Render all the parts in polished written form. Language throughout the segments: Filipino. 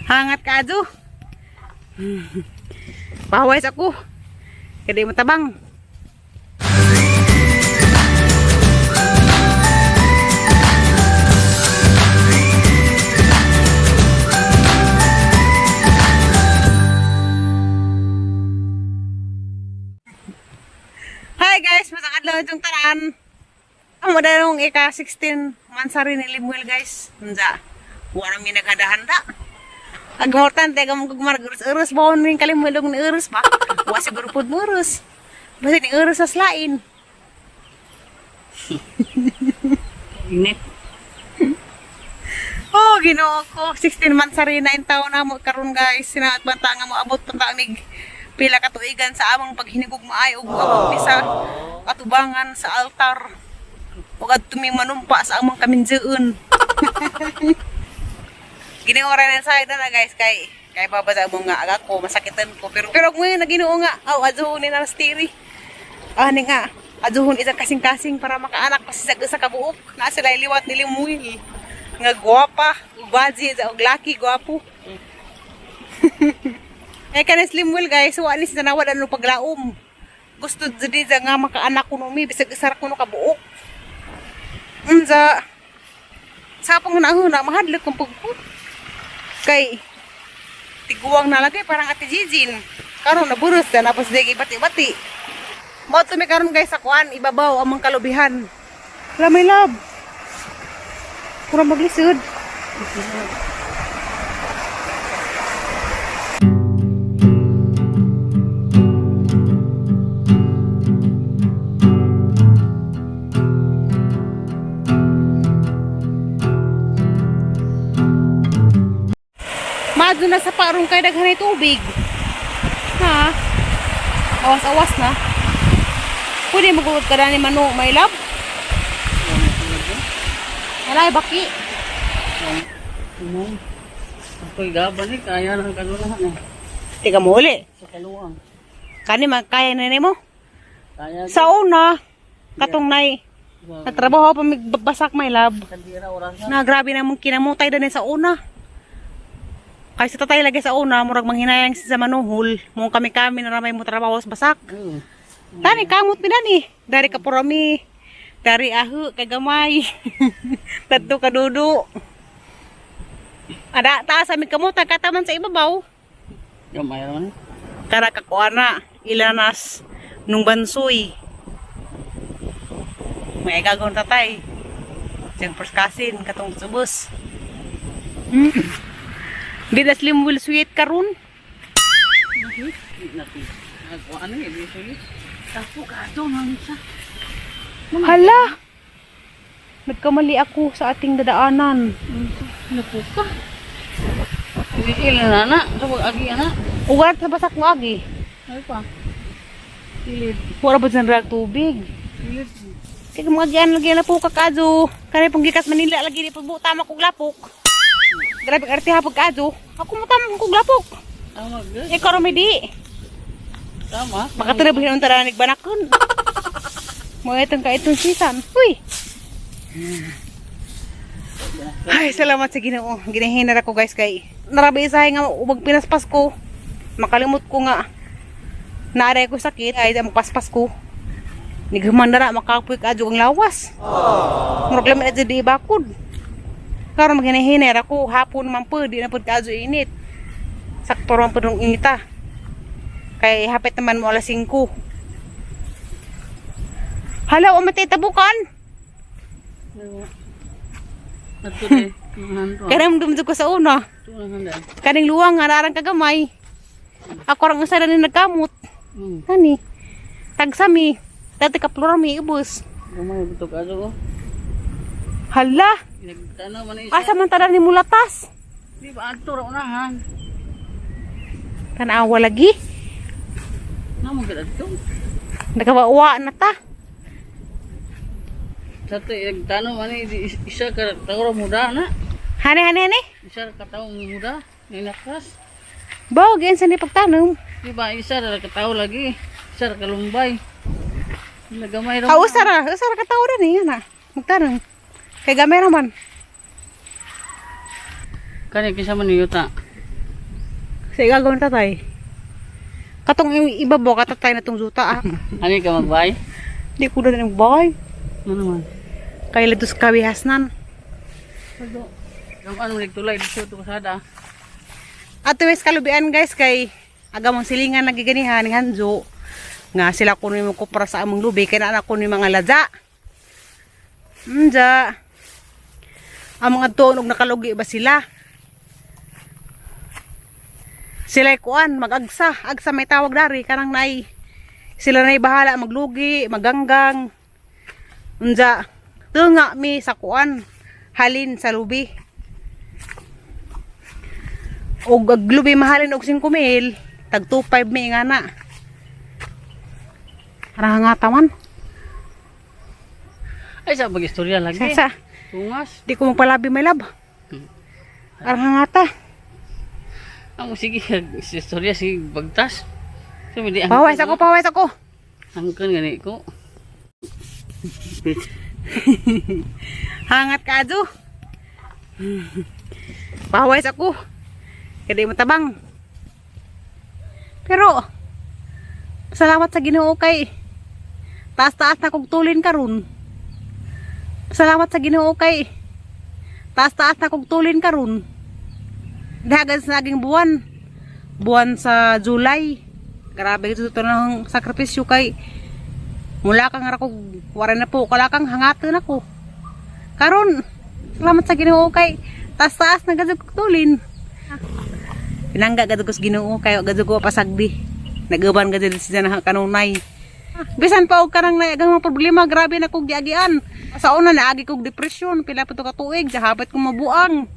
Hangat ka adyo. Pahaway sa ko. Kaya mo tabang. Hi guys, masang adlaw itong tanan. Ang madanong ika-16 mansari ni Limuel guys. Unsa? Wala mi naghanda-handa. Agmortan tega mo gumar-urus bawon ning kalimulong ni urus pa. Wa siguro pud murus. Basta ni urus sa slain. Init. Oh, Ginoo ko. 16 mansari na in taon na mo karon guys. Sinaat banta nga mo abot panta nig pila ka tuigan sa among paghinigog maayo ug abot bisa katubangan sa altar. Ug adto mi manumpa sa among kaminjeun. Ginoo ra na sa na guys kay babasa mo nga aga ko masakitan ko pero mo na Ginoo nga aw adzuhon ni na stiri. Ani nga adzuhon isang kasing-kasing para makaanak pa sa kabuok. Na sila liwat ni Limuel. Nga gwapa, ubaji sa og laki gwapo. Eh kanis Limuel guys, wala siya nawala no paglaom. Gusto jud nga makaanak ko no mi bisag isar ko no kabuok. Unsa sapong na mahadlok kong pagput. Kay tiguwang nalagay parang Ate Jijin. Karon naburos na napos digi bati-bati. Mao to mi karon guys sa kuan ibabaw among kalubihan. Lamay lab. Kurang maglisod. Maado na sa parong kay daghanay tubig. Ha? Awas-awas na. Pwede magulot ka na ni Mano, my love? Alay, baki. Ako'y gaban eh, kaya ng kalunahan eh. Tiga mo uli. Sa kaluang. Kani kaya na mo? Kaya Sa una, katong nay. Nagtrabaho pa magbasak, my love. kandira oras na. Na grabe namang kinamutay din sa una. Kaya sa tatay lagi sa una, murag manghinayang sa manuhol. Mung kami-kami na ramay mo trabaho sa basak. Tani, kamot mi dani. Dari kapurami. Dari ahu, kagamay. Tadto kadudu. Ada taas amin kamutan, kataman sa ibabaw. Gamay naman eh. Kara kakuana, ilanas, nung bansoy. May gagawin tatay. Siyang perskasin, katong subos. Di na Limuel sweet karun. Ano eh, di sige. Tapo ka ito, nang isa. Hala! Nagkamali ako sa ating dadaanan. Napo ka. Hindi ilan na na. Sa pag-agi na. Ugat sa basak mo agi. Ay pa. Silid. Wala ba dyan rag tubig? Silid. Kaya mga gian lagi na po kakadyo. Kaya pong gikas Manila lagi ni pagbutama kong lapok. Grabe arti hapag kadyo. Ako matama kong lapok. Tama, good. Ikaw rumidi. Tama. Makatirabihin ang taranig banakon. Mga itong kaitong sisan. Uy! Ay, salamat sa Ginoo. Ginahinar ako guys kay narabi isahay nga ubag pinaspas ko. Makalimot ko nga. Naaray ko sakit ay magpaspas ko. Nigmandara makapoy ka ang lawas. Murag lamin adyo di bakod. Karon maghinahiner ako hapon man po di na pud kadyo init. Sakto ron pud ng inita. Kay hapit naman mo alas 5. Hala, o matitabukan. Ato eh. Kaya dumdum ko sa una. Kaning luwang nga narang kagamay. Ako rang usa na nagkamot. Kani. Tagsami. Dati kaplorami ubos. Gamay buto ka oh. Hala. Nagtanaw man isa. Asa man tanan ni mulatas. Di ba ato ra unahan. Tanawa lagi. Namo gid ato. Nagawa na ta. Sa to nagtanaw man isa ka tawo muda na. Hane. Isa ka tawo muda. Ninakas. Bawo gen sa ni pagtanom. Di ba isa ra ka tawo lagi. Isa ra ka lumbay. Nagamay ra. Usara ka tao rin eh, na. Magtanong. Kay gamay naman. Kani kinsa man niyo ta? Sa igagaw ni tatay. Katong ibabaw katatay na tong zuta ah. Ani ka magbay? Di ko na nagbay. Ano man? Kay lados kawihasnan. Yung ano nagtulay dito to kasada. Ato wes kalubian guys kay agamon silingan nagiganihan ni Hanjo. Nga sila kuno mo kupra sa among lubi kay na ko ni mga ladya. Unja. Ang mga tunog nakalugi ba sila? Sila kuan magagsa, agsa may tawag dari kanang nay. Sila nay bahala maglugi, maganggang. Unja, tunga mi sa kuan halin sa lubi. Og aglubi mahalin og 5,000, tag 2,500 mi nga na. Arang nga taman. Ay sa istorya lagi. Sa Tungas. di ko magpalabi may lab. Arang nga ta. Ang sige istorya si bagtas. So hindi Pawais ako. Angkan gani ko. Hangat ka adu. Pawais ako. Kaya mo tabang. Pero salamat sa Ginoo kay taas-taas na kog tulin karon. Salamat sa Ginoo kay taas-taas na kog tulin karon. Dagan sa naging buwan. Buwan sa July. Grabe ito ng sakripisyo kay mula kang ra kog wara na po kalakang hangaton ako. Karon salamat sa Ginoo kay taas-taas na gad kog tulin. Pinangga gad ko sa Ginoo kay gad ko pasagdi. Nagaban gad siya na kanunay. Bisan pa og kanang nayagang mga problema, grabe na kog giagian. Sa una naagi kog depression, pila pa to ka tuig, jahabat ko mabuang.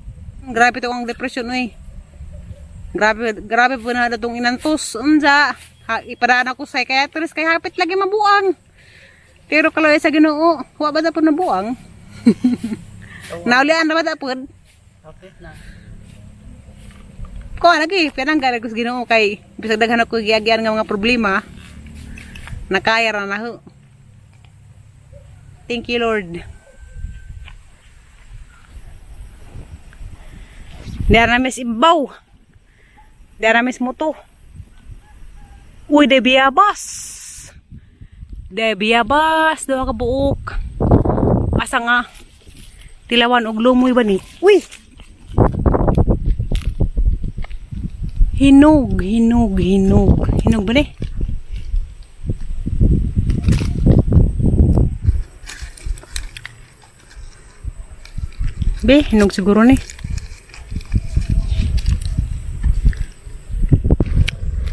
Grabe to ang depression oy. Grabe po na datong inantos. Unja, ipadaan ako sa psychiatrist kay hapit lagi mabuang. Pero kaloy sa Ginoo, wa ba ta po nabuang? Naulian na ba ta po? Kapit na. Ko lagi pinangga ko sa Ginoo kay bisag daghan ako giagian nga mga problema. Nakaya ra na ho. Thank you Lord. Diara mes ibaw. Diara mes moto. Uy, de biyabas. De biyabas duha ka buok. Asa nga tilawan og lumoy ba ni? Uy. Hinog ba ni? Be, hinog siguro ni.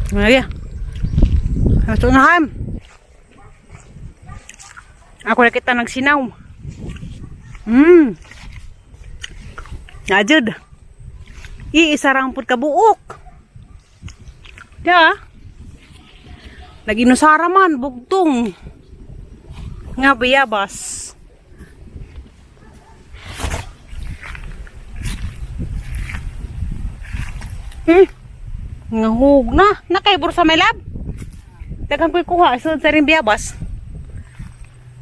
Maria. Ito na ham. Ako na kita nagsinaw. Najud. Iisa rampot ka buok. Ya. Lagi nusara man, bugtong. Nga biyabas. Ngahug na. Nakaibor sa may lab. Dagan ko'y kuha. Sunod sa rin biyabas.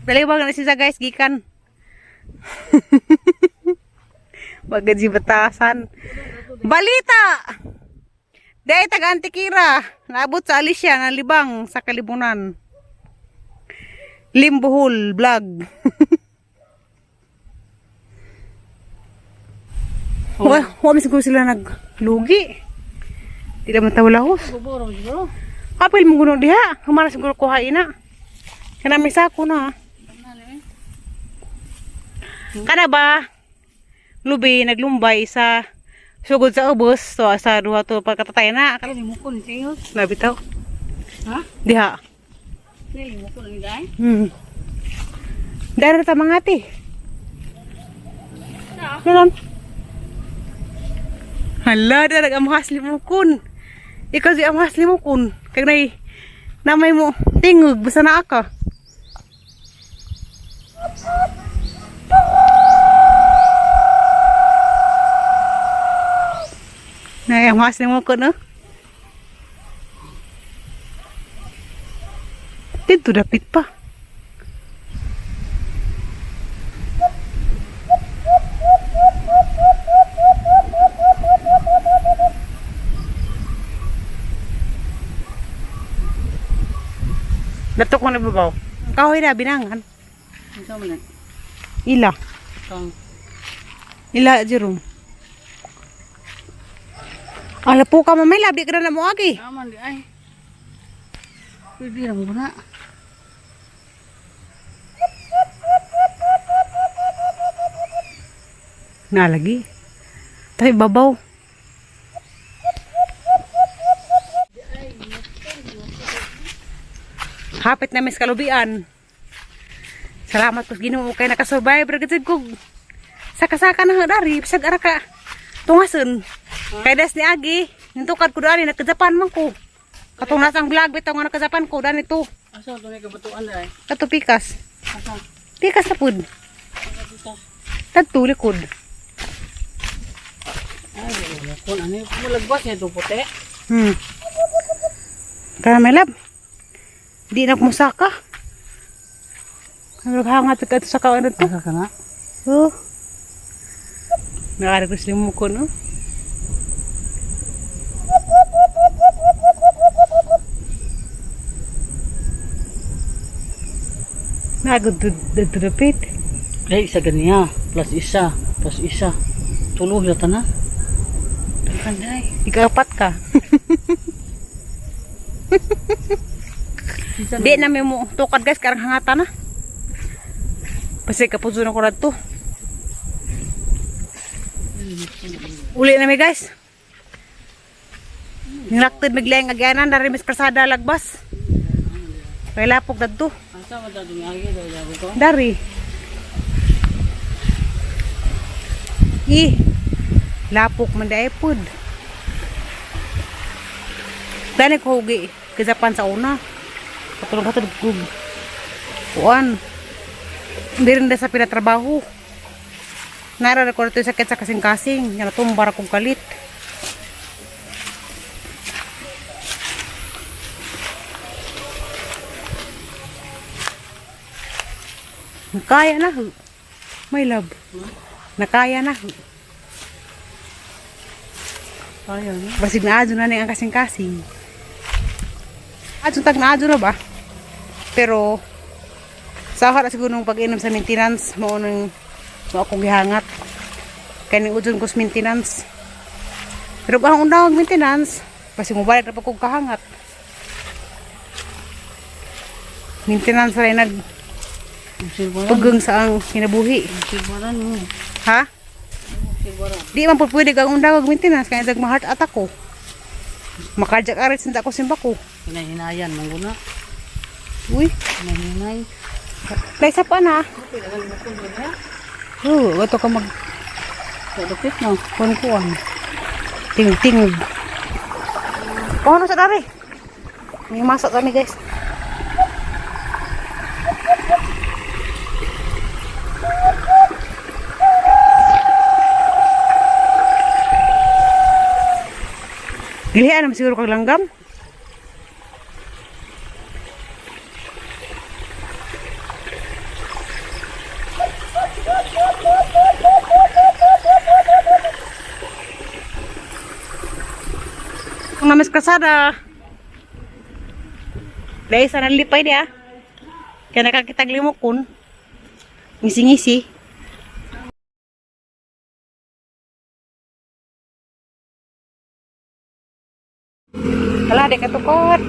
Dalibag na siya guys. Gikan. Bagad si batasan. Balita! Dahil taga Antikira. Naabot sa Alicia na libang sa Kalibunan. Limbuhol vlog. Huwag siguro sila naglugi. Tidak matawalahos. Buburo siguro. Apil mo guno diha. Humana siguro kuhain na. Kana may sako na. Kana ba? Lubi naglumbay sa sugod sa ubos. So sa duha to pagkatatay na. Kaya mo kun tingos. Nabitaw. Ha? Diha. Kaya mo kun ang dai. Dara ta mangati. Sa. Nanon. Hala, dara amhas limukun. Ikaw si amhas limukun. Kag nay namay mo tingog basta na aka. Nay amhas limukun no. Dito dapit pa. Datok mo na babaw. Kahoy na, binangan. Ano sa man Ila. Kang Ila, Jerome. Ala po ka mamay, labi ka na mo agi. aman di ay. Pwede lang muna. Nalagi. Tapi babaw. Hapit na mis kalubian. Salamat ko Ginoo kay nakasurvive ra gid ko. Saka-saka na dari bisag ara ka tungason. Kay des ni agi, nintukad ko dali nagka-Japan man ko. Katong nasang vlog bitaw nga nagka-Japan ko dani to. Asa to may kabatuan ay? Kato pikas. Asa? Pikas na pud. Asa dito? Tadto likod. Ay, kung ano yung mulagwas niya ito puti. Kaya may lab. Di na kumusaka. Kaya hangat ka ito sa kawan na to. Asa ka na? Oh. Nakaragos mo ko, no? Nagudududupit. Ay, isa ganiya. Plus isa. Plus isa. Tuloy na ta na. Panday. Ikapat ka. Di na may mo tukad guys. Karang hangata na. Pasay kapuso na ko na to. Uli na may guys. Nilaktid maglayang agyanan. Dari mas kasada lagbas. Kaya lapog na to. Asa mo dito niya agi? Dali ko? Dari. Lapok man dahil pod. Dani ko hugi. Kazapan sa una. Katulong ko. Kuan. Hindi rin na sa pinatrabaho. Narara ko ito sakit sa kasing-kasing. Yan natumbar akong kalit. Nakaya na. My love. Nakaya na. Kaya na. Basig na adyo na ang kasing-kasing. Adyo tag na adyo na ba? Pero sa oras siguro nung pag-inom sa maintenance, maunang akong gihangat. Kaya ni udyon ko sa maintenance. Pero ang unang maintenance, basig mo balik na pag kong kahangat. Maintenance rin nag Silbaran. pugong sa ang kinabuhi. Silbaran mo. Ha? Silbaran. Di man po pwede kang undang maintenance kaya dag ma-heart attack ko. Makardiac arrest sinta ko simba ko. Hinahinayan mangguna. Uy, Hinahinay. dahil sa pa na. Kailangan mo kung gano'n. Ito ka mag Kadupit no. kuan. Ting-ting. Oh, sa dari. May masak kami, guys. Gilihan naman siguro kag langgam. Kung namis kasada. Dahil sa nalipay dia. Kaya nakakitag limokon. Ngisi-ngisi. Hala, di katukot.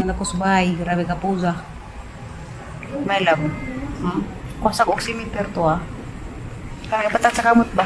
Nakusbay, grabe ka puza. May love. Ha? Kusak oximeter to ah. Kaya batat sa kamot ba?